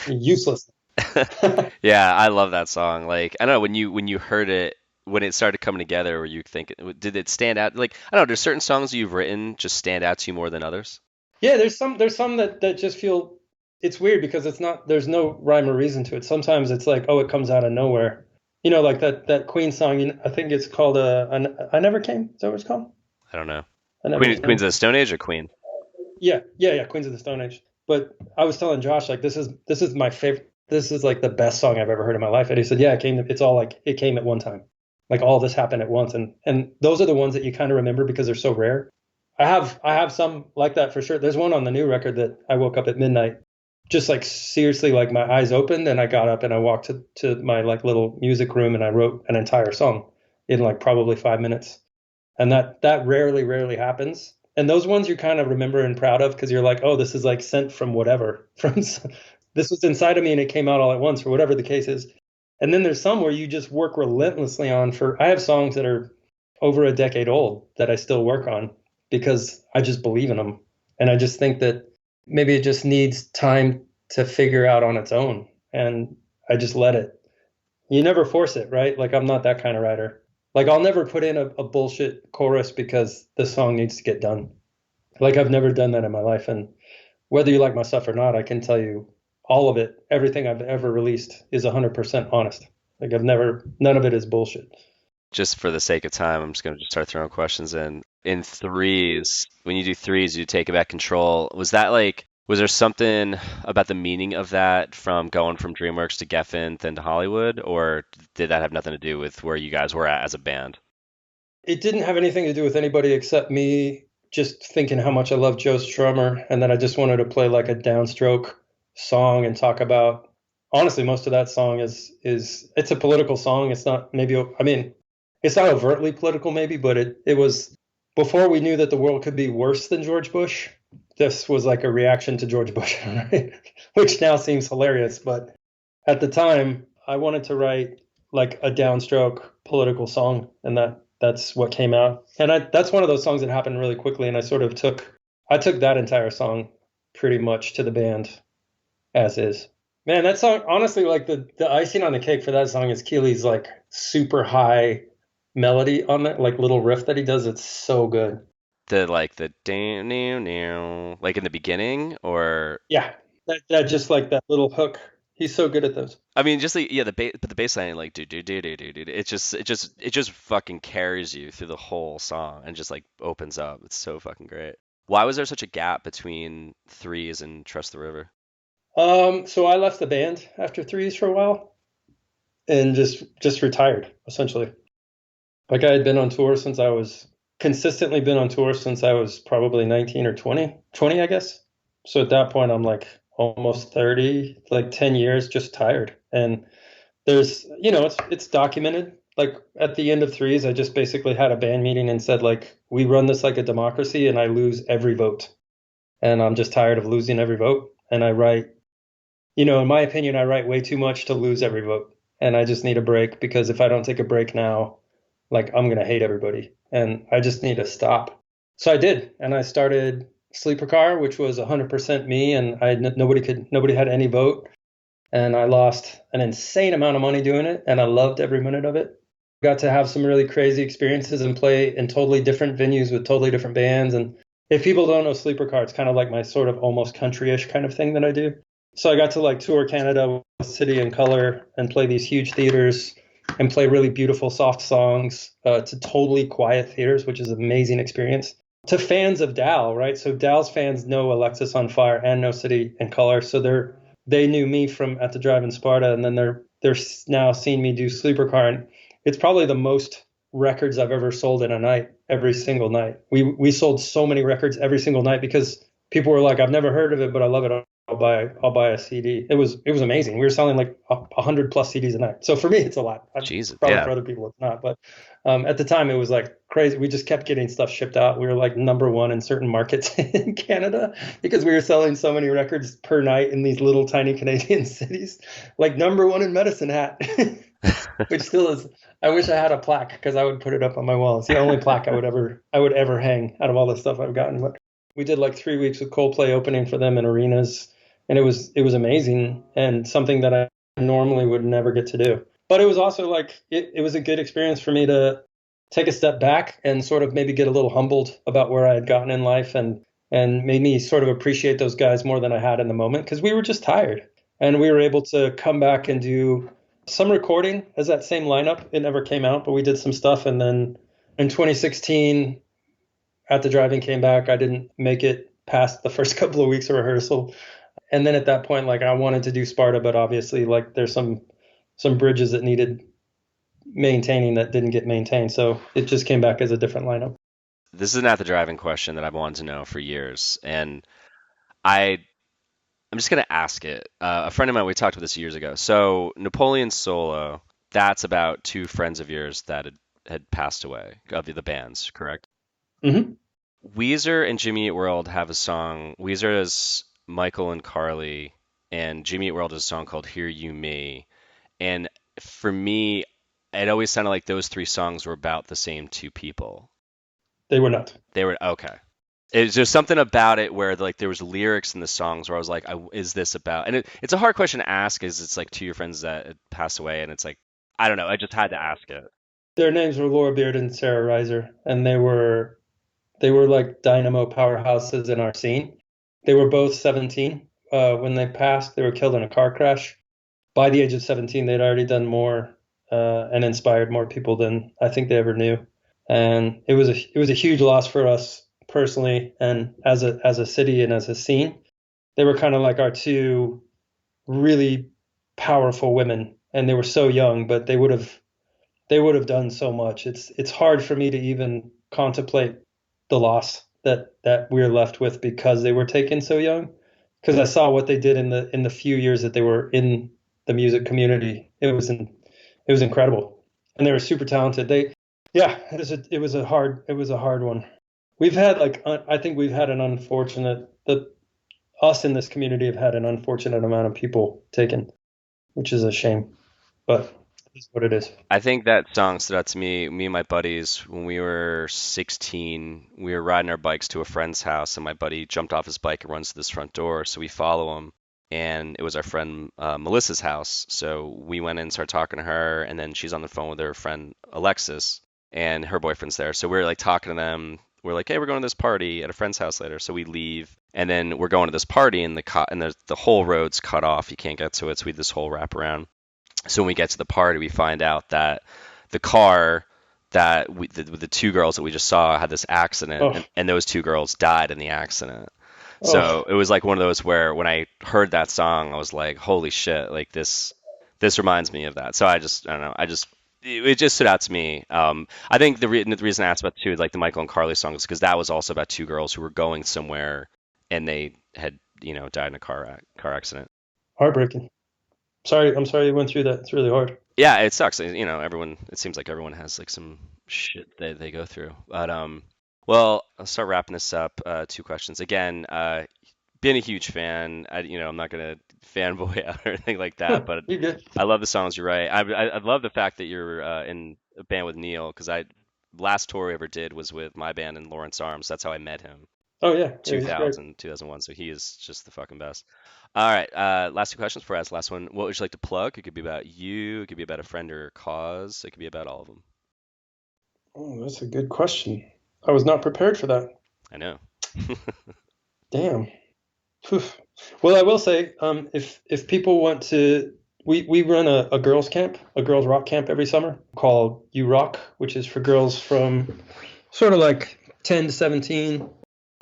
Useless. Yeah, I love that song. Like, I don't know, when you heard it, when it started coming together, were you think, did it stand out? Like, I don't know, there's certain songs you've written just stand out to you more than others? Yeah, there's some that just feel, it's weird because there's no rhyme or reason to it. Sometimes it's like, oh, it comes out of nowhere. Like that Queen song, I think it's called I Never Came. Is that what it's called? I don't know. Queens of the Stone Age or Queen? Yeah, Queens of the Stone Age. But I was telling Josh, like, this is my favorite. This is like the best song I've ever heard in my life. And he said, yeah, it came at one time. Like all this happened at once. And those are the ones that you kind of remember because they're so rare. I have some like that for sure. There's one on the new record that I woke up at midnight, just like seriously, like my eyes opened and I got up and I walked to my like little music room and I wrote an entire song in like probably 5 minutes. And that rarely happens. And those ones you kind of remember and proud of because you're like, oh, this is like sent from whatever. This was inside of me and it came out all at once or whatever the case is. And then there's some where you just work relentlessly on I have songs that are over a decade old that I still work on because I just believe in them. And I just think that maybe it just needs time to figure out on its own. And I just let it. You never force it, right? Like I'm not that kind of writer. Like I'll never put in a bullshit chorus because the song needs to get done. Like I've never done that in my life. And whether you like my stuff or not, I can tell you all of it, everything I've ever released is 100% honest. Like none of it is bullshit. Just for the sake of time, I'm just going to start throwing questions in. In threes, when you do threes, you take back control. Was there something about the meaning of that from going from DreamWorks to Geffen then to Hollywood, or did that have nothing to do with where you guys were at as a band? It didn't have anything to do with anybody except me just thinking how much I love Joe Strummer, and that I just wanted to play like a downstroke song and talk about, honestly, most of that song is it's a political song. It's not it's not overtly political maybe, but it was before we knew that the world could be worse than George Bush. This was like a reaction to George Bush, right? Which now seems hilarious, but at the time I wanted to write like a downstroke political song, and that's what came out. And that's one of those songs that happened really quickly, and I took that entire song pretty much to the band as is. Man, that song, honestly, like the icing on the cake for that song is Keely's like super high melody on that, like little riff that he does. It's so good. The like in the beginning, or yeah, that just like that little hook. He's so good at those. I mean, just like, yeah, but the bass line, like do. It just fucking carries you through the whole song and just like opens up. It's so fucking great. Why was there such a gap between threes and Trust the River? So I left the band after threes for a while and just retired essentially. Like I had been on tour since I was probably 19 or 20, I guess. So at that point I'm like almost 30, like 10 years, just tired. And there's, it's documented. Like at the end of threes, I just basically had a band meeting and said like, we run this like a democracy and I lose every vote. And I'm just tired of losing every vote. And I write, in my opinion, I write way too much to lose every vote. And I just need a break because if I don't take a break now, like I'm going to hate everybody and I just need to stop. So I did. And I started Sleeper Car, which was 100% me. And nobody had any vote. And I lost an insane amount of money doing it. And I loved every minute of it. Got to have some really crazy experiences and play in totally different venues with totally different bands. And if people don't know Sleeper Car, it's kind of like my sort of almost country-ish kind of thing that I do. So I got to like tour Canada with City and Color and play these huge theaters and play really beautiful soft songs to totally quiet theaters, which is an amazing experience. to fans of Dal, right? So Dal's fans know Alexis on Fire and No City and Color. So they knew me from At the Drive in Sparta, and then they're now seeing me do Sleeper Car, and it's probably the most records I've ever sold in a night, every single night. We sold so many records every single night because people were like, I've never heard of it, but I love it. I'll buy a CD. It was amazing. We were selling like 100 plus CDs a night. So for me, it's a lot. Jesus, probably yeah. for other people, it's not. But at the time, it was like crazy. We just kept getting stuff shipped out. We were like #1 in certain markets in Canada because we were selling so many records per night in these little tiny Canadian cities. Like #1 in Medicine Hat, which still is. I wish I had a plaque because I would put it up on my wall. It's the only plaque I would ever hang out of all the stuff I've gotten. But we did like 3 weeks with Coldplay opening for them in arenas, and it was amazing and something that I normally would never get to do. But it was also like it was a good experience for me to take a step back and sort of maybe get a little humbled about where I had gotten in life, and made me sort of appreciate those guys more than I had in the moment because we were just tired. And we were able to come back and do some recording as that same lineup. It never came out, but we did some stuff. And then in 2016, At the Drive-In came back. I didn't make it past the first couple of weeks of rehearsal. And then at that point, like I wanted to do Sparta, but obviously like there's some bridges that needed maintaining that didn't get maintained. So it just came back as a different lineup. This is an At the Drive-In question that I've wanted to know for years, and I'm just gonna ask it. A friend of mine, we talked about this years ago. So Napoleon solo, that's about two friends of yours that had passed away of the bands, correct? Mm-hmm. Weezer and Jimmy Eat World have a song. Weezer is Michael and Carly, and Jimmy Eat World has a song called "Hear You Me." And for me, it always sounded like those three songs were about the same two people. They were not. They were okay. Is there something about it where like there was lyrics in the songs where I was like, is this about? And it's a hard question to ask, is it's like two of your friends that had passed away, and it's like I don't know. I just had to ask it. Their names were Laura Beard and Sarah Reiser, and they were like dynamo powerhouses in our scene. They were both 17 when they passed. They were killed in a car crash. By the age of 17, they'd already done more and inspired more people than I think they ever knew. And it was a huge loss for us personally and as a city and as a scene. They were kind of like our two really powerful women, and they were so young, but they would have done so much. It's hard for me to even contemplate the loss that we're left with because they were taken so young. Because I saw what they did in the few years that they were in the music community. It was incredible, and they were super talented. It was a hard one. We've had I think we've had an unfortunate us in this community have had an unfortunate amount of people taken, which is a shame, but it's what it is. I think that song stood out to me. Me and my buddies, when we were 16, we were riding our bikes to a friend's house, and my buddy jumped off his bike and runs to this front door. So we follow him, and it was our friend Melissa's house. So we went in and started talking to her, and then she's on the phone with her friend Alexis, and her boyfriend's there. So we're like talking to them. We're like, hey, we're going to this party at a friend's house later. So we leave, and then we're going to this party, and the whole road's cut off. You can't get to it. So we did this whole wraparound. So when we get to the party, we find out that the car that the two girls that we just saw had this accident, and those two girls died in the accident. So it was like one of those where when I heard that song, I was like, holy shit, like this reminds me of that. So I don't know. It just stood out to me. I think the reason I asked about too, like the Michael and Carly song, is because that was also about two girls who were going somewhere and they had, died in a car accident. Heartbreaking. I'm sorry you went through that. It's really hard. Yeah, it sucks. It seems like everyone has like some shit that they go through. But well, I'll start wrapping this up. Two questions. Again, been a huge fan. I'm not gonna fanboy out or anything like that, but I love the songs you write. I love the fact that you're in a band with Neil, because last tour we ever did was with my band and Lawrence Arms. That's how I met him. Oh yeah, 2001. So he is just the fucking best. All right, last two questions before I ask the last one. What would you like to plug? It could be about you. It could be about a friend or a cause. It could be about all of them. Oh, that's a good question. I was not prepared for that. I know. Damn. Oof. Well, I will say, if people want to, we run a girls camp, a girls rock camp every summer called You Rock, which is for girls from sort of like 10 to 17.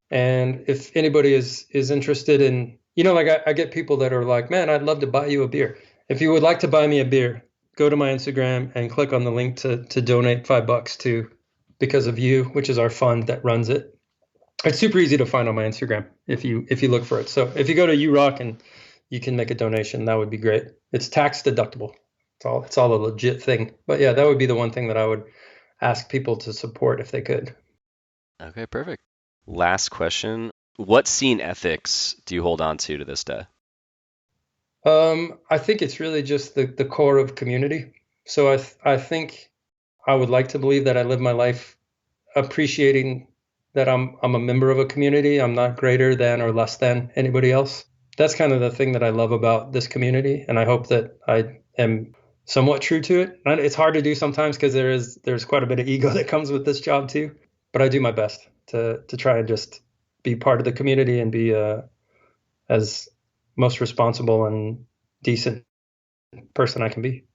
And if anybody is interested in, like I get people that are like, man, I'd love to buy you a beer. If you would like to buy me a beer, go to my Instagram and click on the link to donate $5 to Because of You, which is our fund that runs it. It's super easy to find on my Instagram if you look for it. So if you go to URock and you can make a donation, that would be great. It's tax deductible. It's all a legit thing. But yeah, that would be the one thing that I would ask people to support if they could. Okay, perfect. Last question. What scene ethics do you hold on to this day? I think it's really just the core of community. So I think I would like to believe that I live my life appreciating that I'm a member of a community. I'm not greater than or less than anybody else. That's kind of the thing that I love about this community, and I hope that I am somewhat true to it. And it's hard to do sometimes because there's quite a bit of ego that comes with this job too. But I do my best to try and just be part of the community and be as most responsible and decent person I can be.